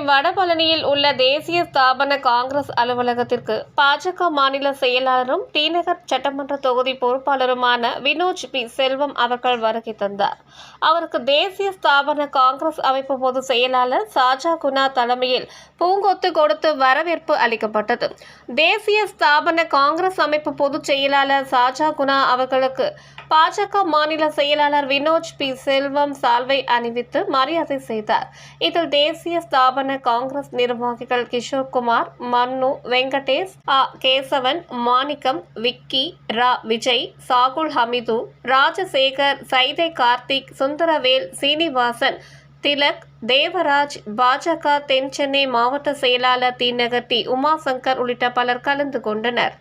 வடபழனியில் உள்ள தேசிய ஸ்தாபன காங்கிரஸ் அலுவலகத்திற்கு பாஜக மாநில செயலாளரும் டிநகர் சட்டமன்ற தொகுதி பொறுப்பாளருமான வினோஜ் பி செல்வம் அவர்கள் வருகை தந்தார். அவருக்கு தேசிய ஸ்தாபன காங்கிரஸ் அமைப்பு பொதுச் செயலாளர் சாஜா குணா தலைமையில் பூங்கொத்து கொடுத்து வரவேற்பு அளிக்கப்பட்டது. தேசிய ஸ்தாபன காங்கிரஸ் அமைப்பு பொதுச் செயலாளர் சாஜா குணா அவர்களுக்கு பாஜக மாநில செயலாளர் வினோஜ் பி செல்வம் சால்வை அணிவித்து மரியாதை செய்தார். இதில் தேசிய ஸ்தாபன காங்கிரஸ் நிர்வாகிகள் கிஷோர் குமார், மன்னு, வெங்கடேஷ், கேசவன், மாணிக்கம், விக்கி, விஜய், சாகுல் ஹமீது, ராஜசேகர், சைதை கார்த்திக், சுந்தரவேல், சீனிவாசன், திலக், தேவராஜ், பாஜக தென் சென்னை மாவட்ட செயலாளர் டிநகர் டி உமாசங்கர் உள்ளிட்ட பலர் கலந்து கொண்டனர்.